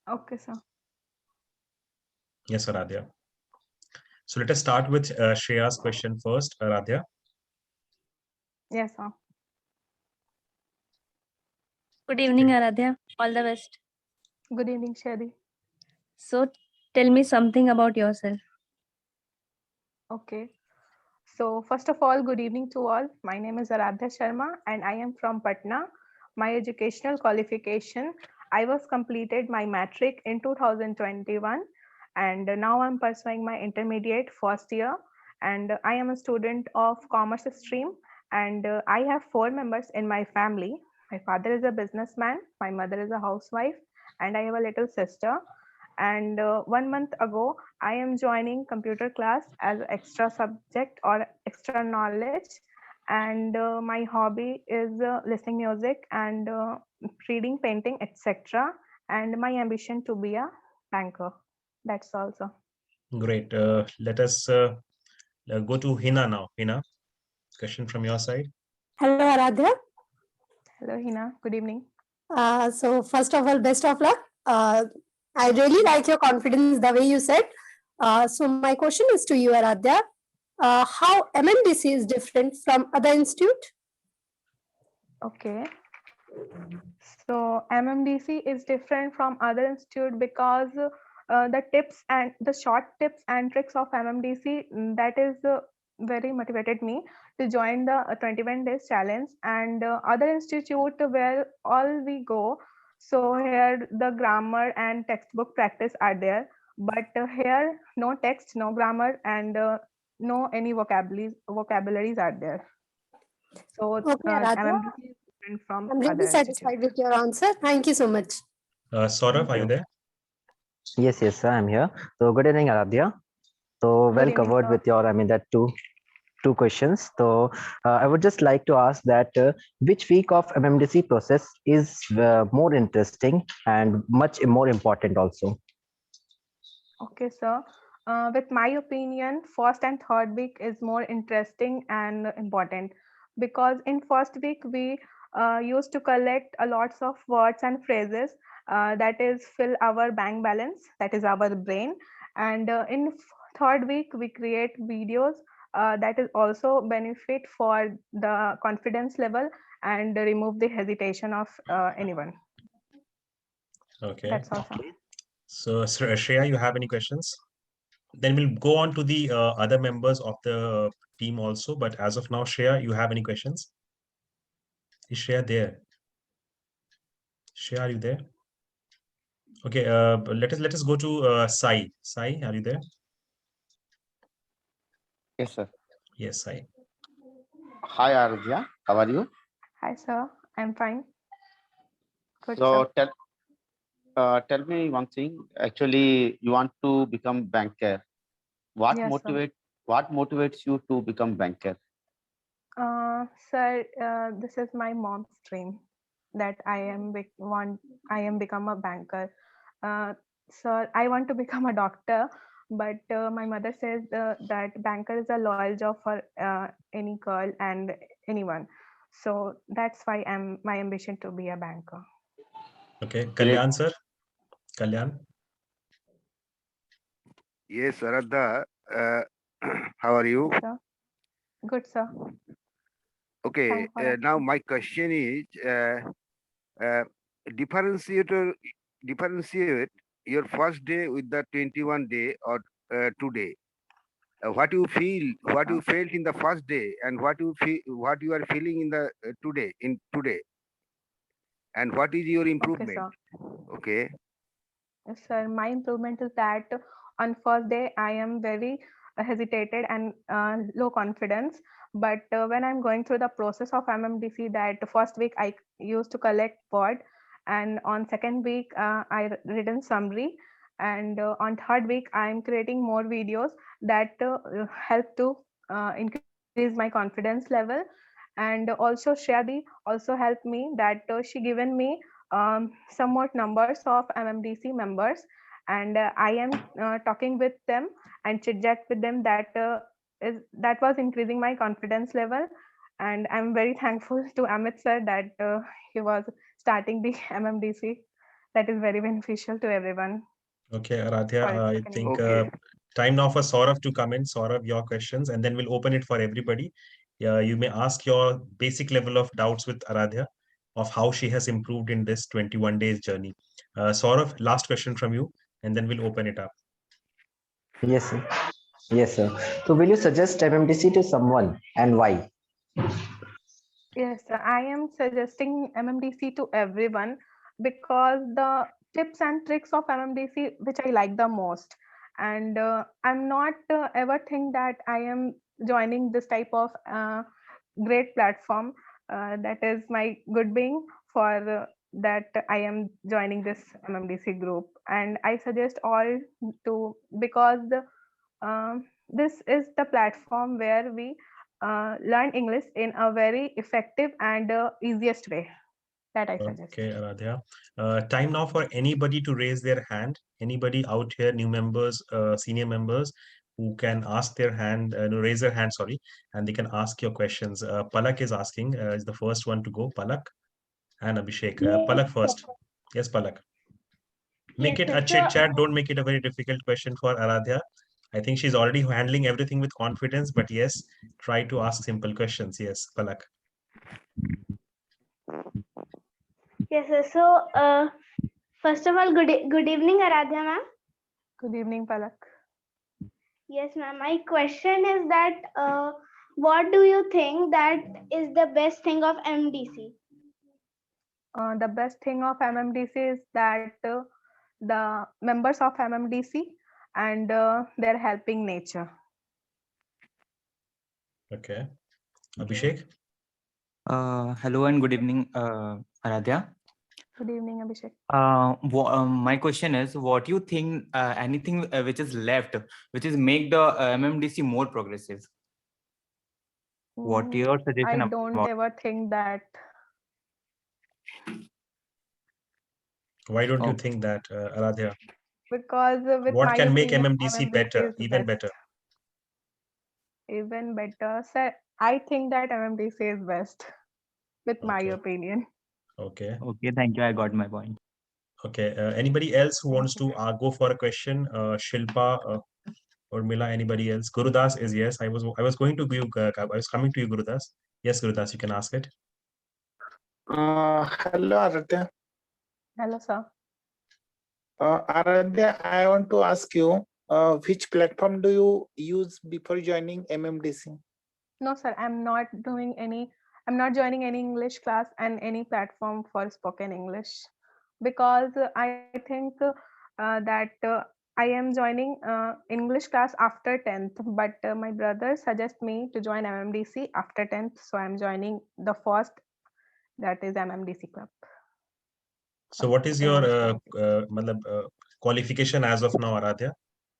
Okay, sir. Yes, Aradhya. So let us start with Shreya's question first, Aradhya. Yes, sir. Good evening, Aradhya. All the best. Good evening, Shadi. So, tell me something about yourself. Okay. So, first of all, good evening to all. My name is Aradhya Sharma and I am from Patna. My educational qualification, I was completed my matric in 2021 and now I'm pursuing my intermediate first year and I am a student of commerce stream and I have 4 members in my family. My father is a businessman, my mother is a housewife and I have a little sister. And 1 month ago, I am joining computer class as extra subject or extra knowledge. And my hobby is listening music and reading, painting, etc. And my ambition to be a banker. That's also. Great. Let us go to Hina now. Hina, question from your side. Hello, Aradhya. Hello, Hina. Good evening. So first of all, best of luck. I really like your confidence, the way you said. So my question is to you, Aradhya. How MMDC is different from other institute? Okay. So MMDC is different from other institute because the tips and the short tips and tricks of MMDC that is very motivated me to join the 21 days challenge and other institute where all we go. So here the grammar and textbook practice are there, but here no text, no grammar, and no any vocabularies are there. So Okay, Aradhya. MMDC is different from I'm really other institute. satisfied with your answer. Thank you so much. Saurav, are you there? Yes, sir, I'm here. So good evening, Aradhya. So Good well evening, covered sir. with your, that two questions. So I would just like to ask that which week of MMDC process is more interesting and much more important also? Okay, sir. With my opinion, first and third week is more interesting and important because in first week we used to collect a lots of words and phrases that is fill our bank balance, that is our brain, and in third week we create videos that is also benefit for the confidence level and remove the hesitation of anyone. Okay. That's all, sir. So, Shreya, you have any questions? Then we'll go on to the other members of the team also. But as of now, Shreya, you have any questions? Is Shreya there? Shreya, are you there? Okay. Let us go to Sai. Sai, are you there? Yes, sir. Yes, Sai. Hi, Aradhya. How are you? Hi, sir. I'm fine. Good, So sir. tell me one thing. Actually, you want to become banker. What Yes, sir. motivates you to become banker? Sir, this is my mom's dream that I am become a banker. Uh, Sir, I want to become a doctor, but my mother says that banker is a loyal job for any girl and anyone. So that's why my ambition to be a banker. Okay. Great. Kalyan, sir. Kalyan. Yes, Aradha, how are you? Sir, good, sir. Okay, Thanks for now asking. my question is, uh, differentiate your first day with the 21 day or today. What you Sir. felt in the first day, and what you are feeling in the today, and what is your Okay, improvement? sir. Okay. Yes, sir. My improvement is that on first day I am very hesitated and low confidence. But when I'm going through the process of MMDC, that first week I used to collect word, and on second week I written summary, and on third week I'm creating more videos that help to increase my confidence level, and also Shadi also helped me that she given me somewhat numbers of MMDC members, and I am talking with them and chit chat with them that was increasing my confidence level, and I'm very thankful to Amit sir that he was starting the MMDC that is very beneficial to everyone. Okay, Aradhya, for I spoken think English. Okay. time now for Saurav to come in. Saurav, your questions, and then we'll open it for everybody. You may ask your basic level of doubts with Aradhya of how she has improved in this 21 days journey. Saurav, last question from you, and then we'll open it up. Yes, sir. Yes, sir. So will you suggest MMDC to someone and why? Yes, I am suggesting MMDC to everyone because the tips and tricks of MMDC, which I like the most, and I'm not ever think that I am joining this type of great platform. That is my good being for that I am joining this MMDC group, and I suggest all to because this is the platform where we learn English in a very effective and easiest way that I suggest. Okay, Aradhya. Time now for anybody to raise their hand. Anybody out here, new members, senior members, who can ask their hand, no, raise their hand, sorry, and they can ask your questions. Palak is asking, is the first one to go. Palak and Abhishek. Palak first. Yes, Palak. Make it a chit chat. Don't make it a very difficult question for Aradhya. I think she's already handling everything with confidence, but yes, try to ask simple questions. Yes, Palak. Yes, sir. So, first of all, good evening, Aradhya ma'am. Good evening, Palak. Yes, ma'am. My question is that what do you think that is the best thing of MDC? The best thing of MMDC is that the members of MMDC and they're helping nature. Okay. Abhishek. Hello and good evening, Aradhya. Good evening, Abhishek. My question is, what do you think? Anything which is left, which is make the MMDC more progressive? What your suggestion I don't about? ever think that. Why don't you Okay. think that, Aradhya? Because with What my can make opinion, MMDC better, is even best. better? Even better. Sir, I think that MMDC is best with my Okay. opinion. Okay. Okay, thank you. I got my point. Okay. Anybody else who Thank wants to go for a question? Shilpa or Mila, anybody else? Gurudas is yes. I was going to give. I was coming to you, Gurudas. Yes, Gurudas, you can ask it. Hello, Aradhya. Hello, sir. Aradhya, I want to ask you, which platform do you use before joining MMDC? No, sir, I'm not joining any English class and any platform for spoken English because I think that I am joining English class after 10th, but my brother suggests me to join MMDC after 10th, so I'm joining the first, that is MMDC club. So, what is your English qualification as of now, Aradhya?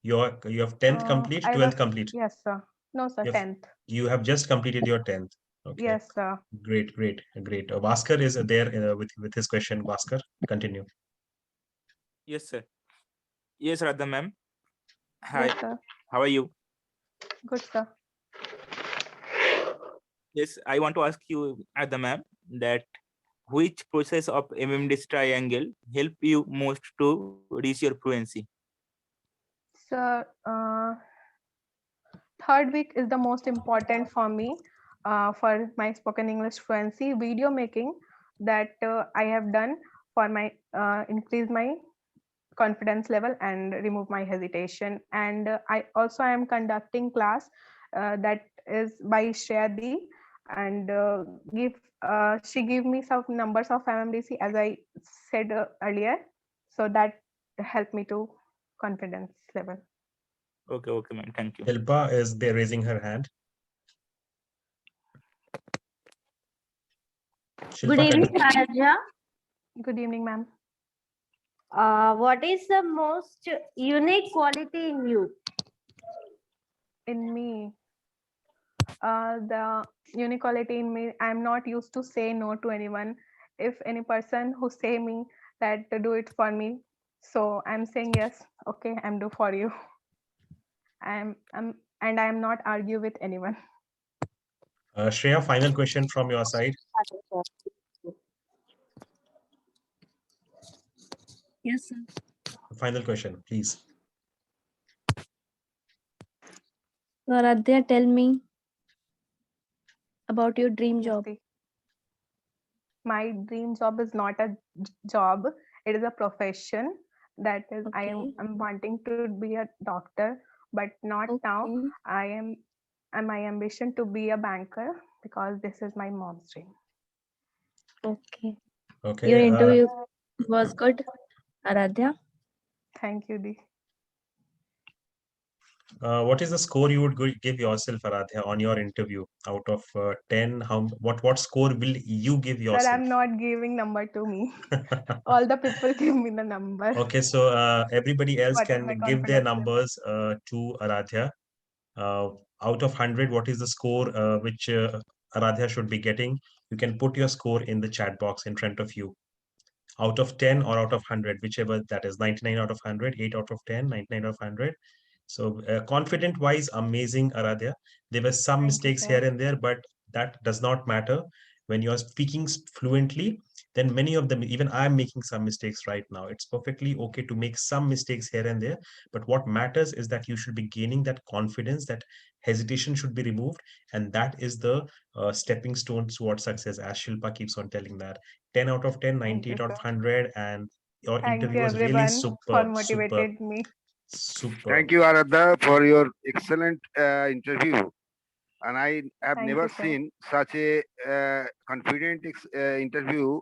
You have 10th complete, 12th complete. Yes, sir. No, sir, 10th. You have just completed your 10th. Okay. Yes, sir. Great. Bhaskar is there with his question. Bhaskar, continue. Yes, sir. Yes, Radha ma'am. Hi. Yes, sir. How are you? Good, sir. Yes, I want to ask you, Radha ma'am, that which process of MMDC triangle help you most to reach your fluency? So, third week is the most important for me for my spoken English fluency. Video making that I have done for my increase my confidence level and remove my hesitation. And I also am conducting class that is by Shreya, and she give me some numbers of MMDC as I said earlier, so that helped me to confidence level. Okay, ma'am. Thank you. Hilpa is there raising her hand. Good evening, Aradhya. Good evening, ma'am. What is the most unique quality in you? In me, the unique quality in me, I'm not used to say no to anyone. If any person who say me that to do it for me, so I'm saying yes, okay, I'm do for you. I'm not argue with anyone. Shreya, final question from your side. Yes, sir. Final question, please. So Aradhya, tell me about your dream Yes, job. Dee. My dream job is not a job, it is a profession. That is, Okay. I'm wanting to be a doctor, but not now. Okay. I am and my ambition to be a banker because this is my mom's dream. Okay. Your Okay. interview was good, Aradhya. Thank you, Dee. What is the score you would give yourself, Aradhya, on your interview out of 10? What score will you give Sir, yourself? I'm not giving number to me. All the people give me the number. Okay, so everybody else What is can my give their confidence level? numbers to Aradhya. Out of 100, what is the score which Aradhya should be getting? You can put your score in the chat box in front of you. Out of 10 or out of 100, whichever that is, 99 out of 100, 8 out of 10, 99 out of 100. So confident wise, amazing, Aradhya. There were some Thank you, mistakes sir. here and there, but that does not matter. When you're speaking fluently, then many of them, even I'm making some mistakes right now. It's perfectly okay to make some mistakes here and there. But what matters is that you should be gaining that confidence, that hesitation should be removed. And that is the stepping stone towards success, as Shilpa keeps on telling that. 10 out of 10, Thank you, 98 out of sir. 100. And your Thank interview you, was really everyone, for superb, superb, motivated me. superb. Thank you, Aradhya, for your excellent interview. And I have Thank never you, sir. seen such a confident interview